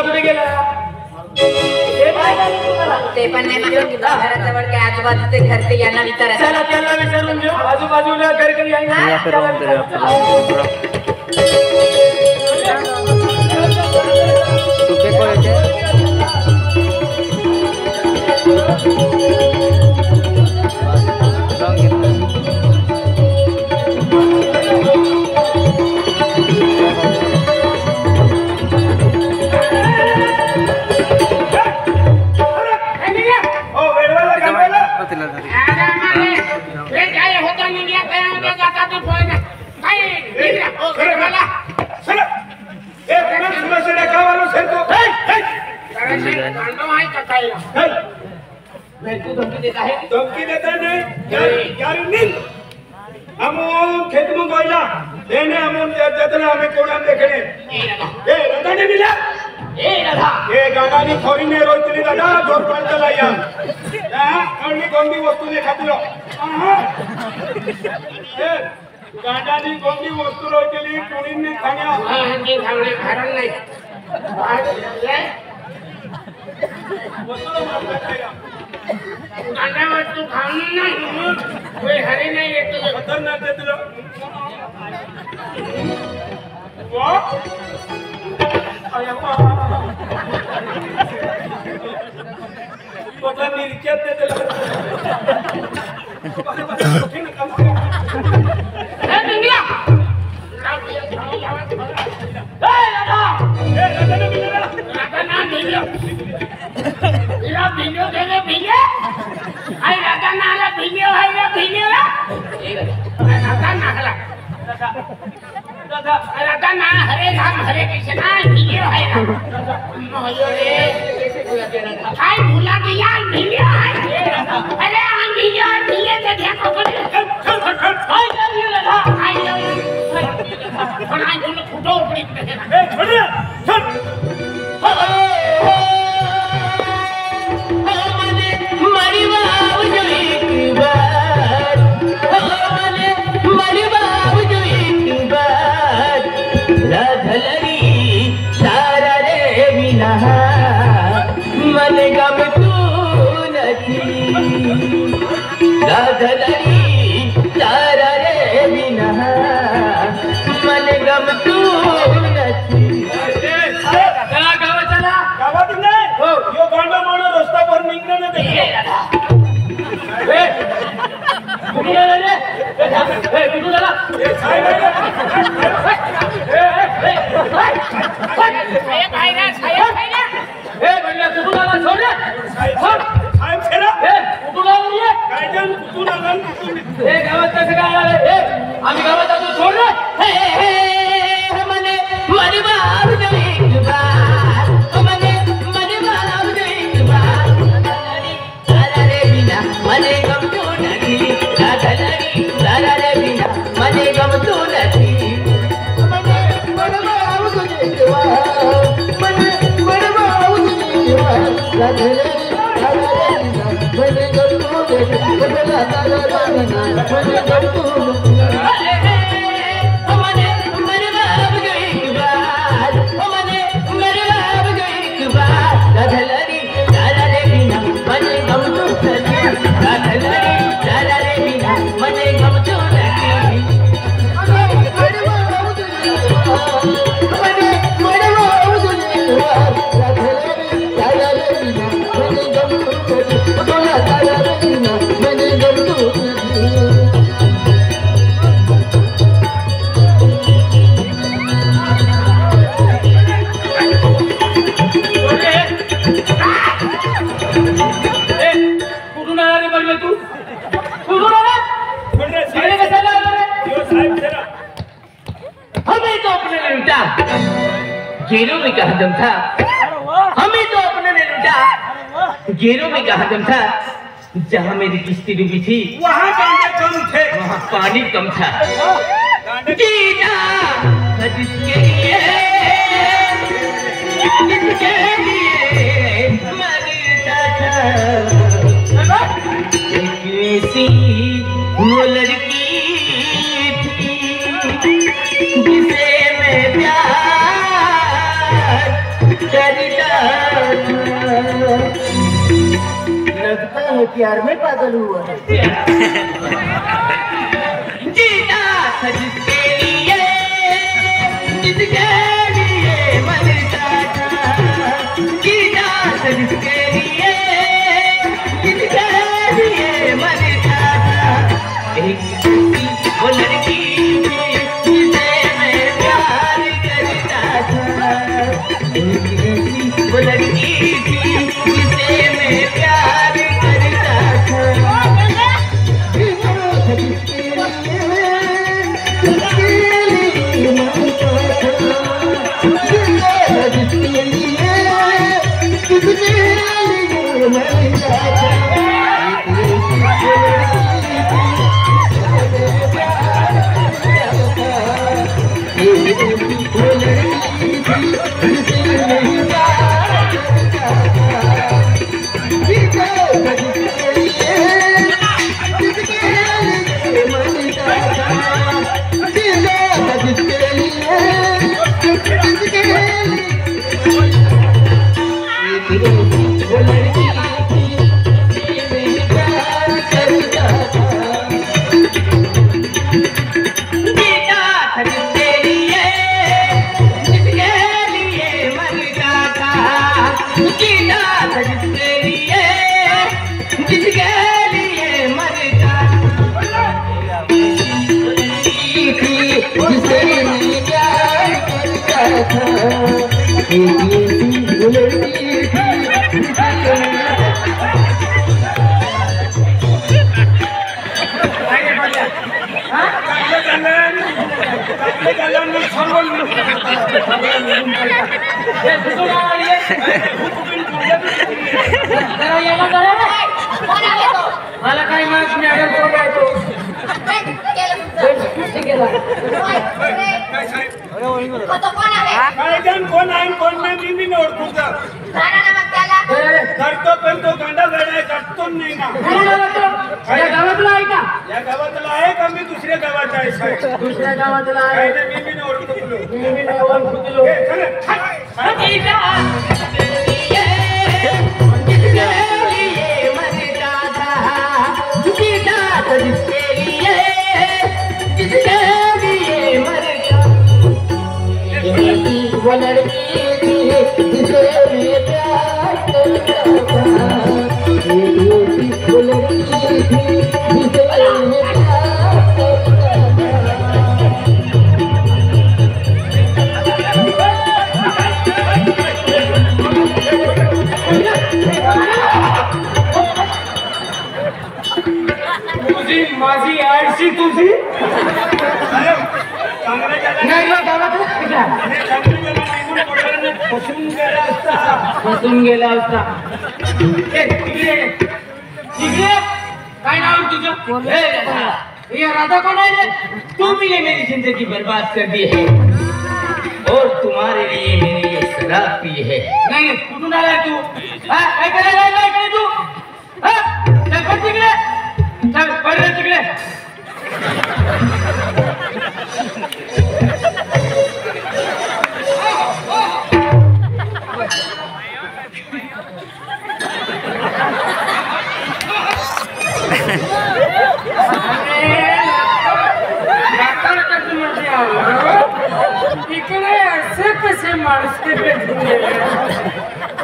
कुठे गेला ते पण नाही माहिती घराजवळ काय आजूबाजूचे घरचे यांना विचारा चला त्यांना विचारून घेऊ आजूबाजूला घरकरी आहे धमकी देता नहीं यार नील हम खेत में गोइला देने हम जतना हमें कोड़ा देखने ए रदा ने मिला ए गाना नी थोड़ी ने रोइतली दादा जोर पण चलाया हां आणि गोंदी वस्तू ने खातिलो ए गाना नी गोंदी वस्तू रोइतली कोणी ने खाण्या हां हे खावणे कारण नाही गाना वस्तू खाणं नाही कोई हरी नाही येतो खतर ना देतलो वो अय्या पता निर्चत देतलो ए दुनिया भिडियो देने भिडियो आई राधा नाला भिडियो है ना भिडियो राधा नाला राधा ना हरे राम हरे कृष्ण भिडियो है ना मोयो रे हाय भूला दिया भिडियो है अरे हम भिडियो भिडियो से देखो हाय ये राधा हाय और आई तुम फोटो अपनी ए छोड़िए छोड़ मन गम तू नथी राधलरी तारा रे बिना मन गम तू नथी चला गावात नाही हो यो गांडा माणो रस्ता पर निघणं नाही ए कुठे गेला रे ए कुठे गेला ए साहेब ए बंड्या कुठून आला छोड रे साहेब छेरा ए कुठून आला रे काय जाण कुठून आला ए गावात कसं काय आला ए आम्ही गावात जातो छोड रे हे मने मरे बाप जवे बार मने मरे बाप जवे बार तारा रे बिना मने गम तू नथी राधलरी तारा रे बिना मने गम तू नथी मने मरे बाप जवे बार मने मरे बाप जवे बार राधलरी तारा रे बिना मने गम तू नथी तारा रे बिना मने गम तू गेरू में कहा दम था हमें तो अपने ने लूटा गेरू में कहा दम था जहाँ मेरी किश्ती डूबी थी वहाँ गांडे कम थे वहाँ पानी कम था जीना जिसके लिए मरता था एक ऐसी वो लड़की थी जिसे मैं प्यार लगता है प्यार में पागल हुआ जीना था जिसके लिए मरता था जीना था जिसके लिए मरता था एक वो लड़की थी जिसे मैं प्यार करता था वो लड़की थी जिसे मैं प्यार करता था मला काय माहित नाही अगर तो काय तो कोण आहे कोण नाही मी ओळखूचा करतो पण तो गंडा वेळा करतो नाही ना या गावातला आहे का या गावातला आहे का मी दुसऱ्या गावाचा आहे दुसऱ्या गावातला आहे मी ओळखतो तुला मी नाही ओळखतो वो लड़की थी जिसे मैं प्यार करता था वो लड़की थी जिसे मैं प्यार करता तुझी माझी आयसी तुझी बसून गेला असता काय नाव तुझं ये राधा कौन है तुमने मेरी जिंदगी बर्बाद कर दी है और तुम्हारे लिए मैंने ये शराब पी है नहीं कुठून आलाय तू काय करायला तू चल पड तिकडे चल पड तिकडे इकडे असे कसे माणूस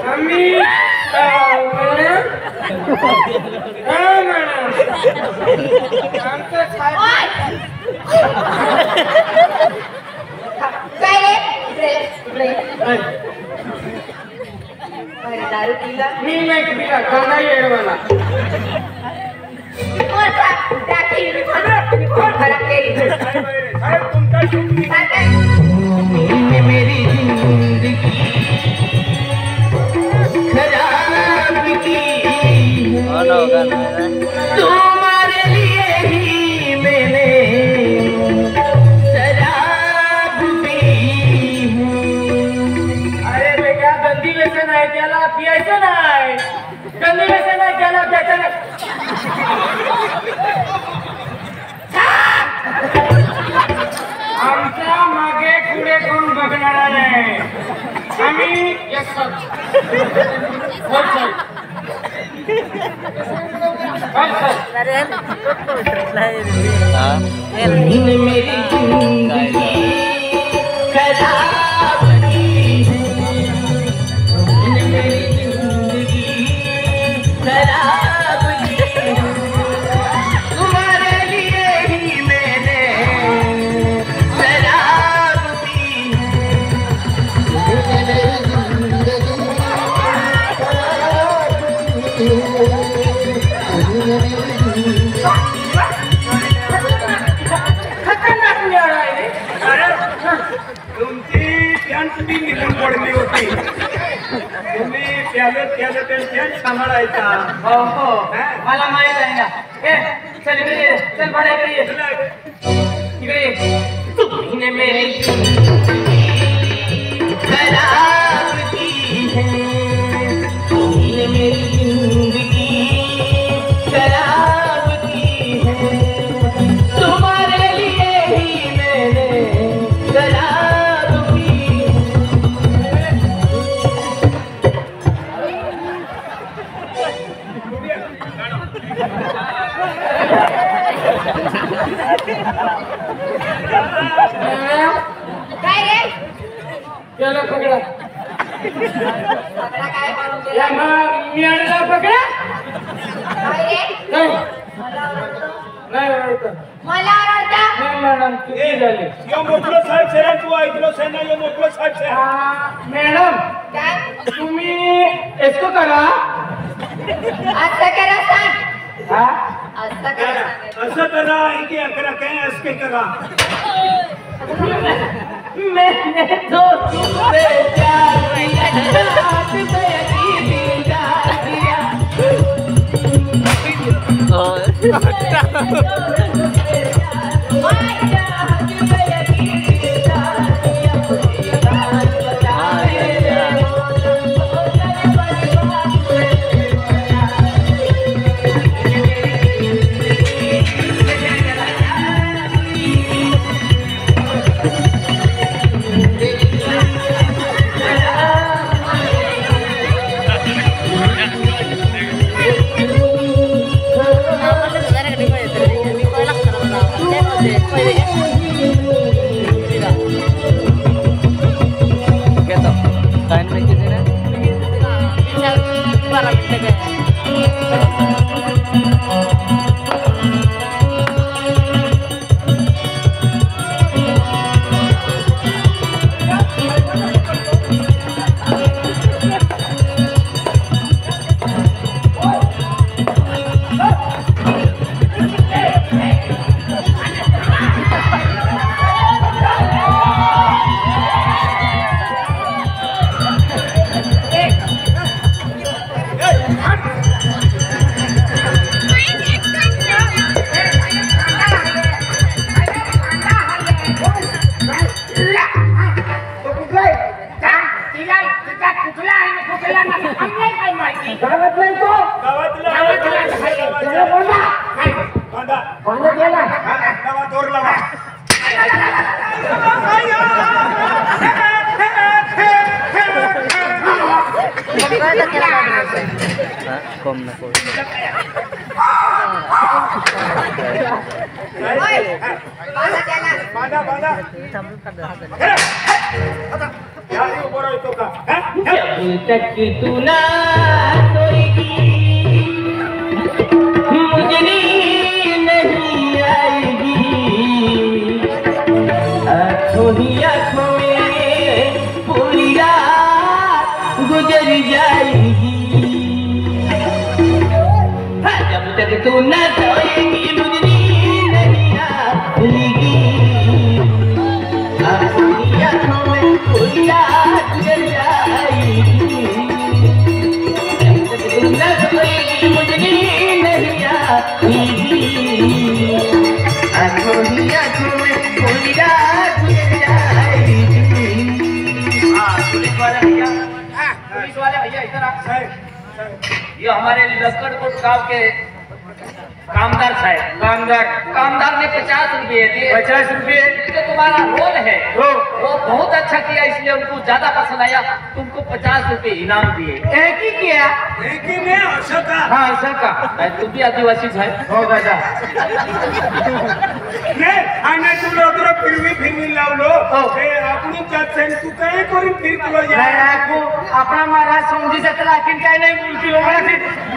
आम्ही दारू पिला मी नाही पिला कांदा येडवाला मेरी जिंदगी खराब की तुम्हारे लिए ही मैंने शराब पी हूँ अरे बेटा गंदी व्यसन आहे त्याला पियायचं नाही गंदी व्यसन आहे त्याला त्याच्या आमच्या मागे पुढे कोण बघणार आहे आम्ही यस सर इन मेरी जिंदगी खराब की है, इन मेरी जिंदगी खराब की है, तुम्हारे लिए ही मैंने शराब पी है, इन मेरी जिंदगी खतरनाक मिळाला आहे रे. अरे तुमची पॅन्ट बी निघून पडली होती. तुम्ही त्याला पॅन्ट सांभाळायचा. हो हो मला माहित आहे ना. चल इकडे ये. चल भाड्या इकडे ये. इकडे ये. तुमने मेरी जिंदगी खराब की है, तुमने मेरी जिंदगी खराब की है, तुम्हारे लिए ही मैंने शराब पी है। काय रे त्याला पकडा. पकडा काय करून या केलं? मिळाला पकडा. काय रे नाही मला ओरडतो. नाही ओळखत. मला ओरडता नाही मॅडम चुकी झाली. यो मोठलो साहेब सर तू ऐकलो सर ना यो मोठलो साहेब सर मॅडम काय तुम्ही इसको करा. असं करा सांग. हा असं करा सांग. असं करा की अकरा काय असके करा मैंने तो तुमसे प्यार किया, रात बयती दीदार किया। जब तक तू ना सोएगी मुझे नींद नहीं आएगी, आँखों ही आँखों में पूरी रात गुजर जाएगी। जब तक तू ना सोएगी मुझे नींद नहीं आएगी, आँखों ही आँखों में पूरी रात गुजर जाएगी। मुझे नींद नहीं आएगी, आँखों ही आँखों में पूरी रात गुजर जाएगी। पुलिस वाले भैया इधर आ. ये हमारे लक्कड़कोट गांव के कामदार साहब कामदार ने 50 रुपये दिए। 50 रुपये तो तुम्हारा रोल है हो। वो बहुत अच्छा किया, इसलिए उनको ज्यादा पसंद आया, तुमको 50 रुपए इनाम दिए। एक ही किया लेकिन असं का हाँ असं का तू भी आदिवासी है। हो दादा नाही आणि तुला तर फिरवी लावलो हे आपण जात आहे तू काय करून फिरतो नाही ऐकू आपला महाराज समजी जातात आणखीन काय नाही बोलतील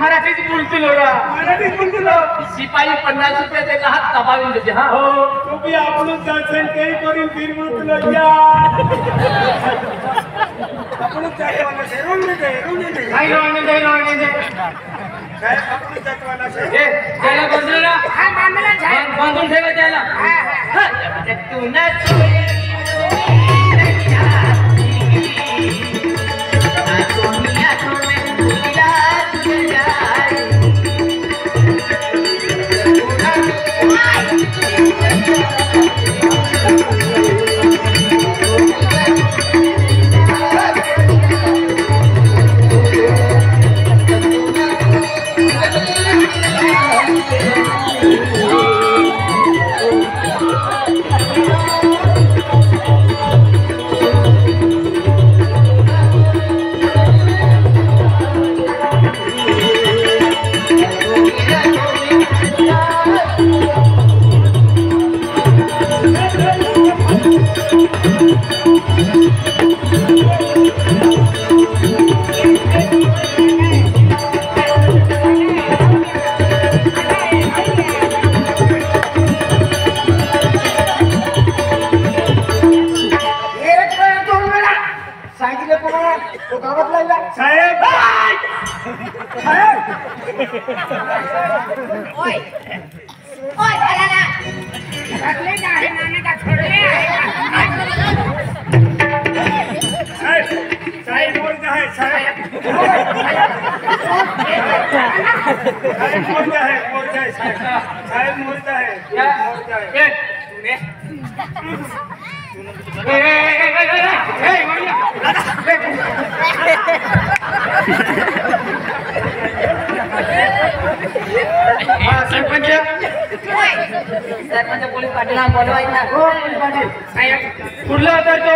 मराठीच बोलतील मराठीत पण तुला सिपाही 50 रुपये देगा, हात दबावीन देते। हाँ हो तू बी आपण जात आहे काही करून फिरवू तुला या आपण जातवाला आहे रोवणे दे नाही लोणी दे काय आपण जातवाला आहे ए त्याला बांधलं ना हा बांधला झाला बांधून ठेवा त्याला हा हा तू ना साहेब ओय ओय झाला ना घातले ना आहे नाने का छोडले साहेब बोलते आहे साहेब बोलते आहे साहेब बोलते आहे सरपंच सरपंच पोलीस पाटील बोलवायचा कुठला होता तो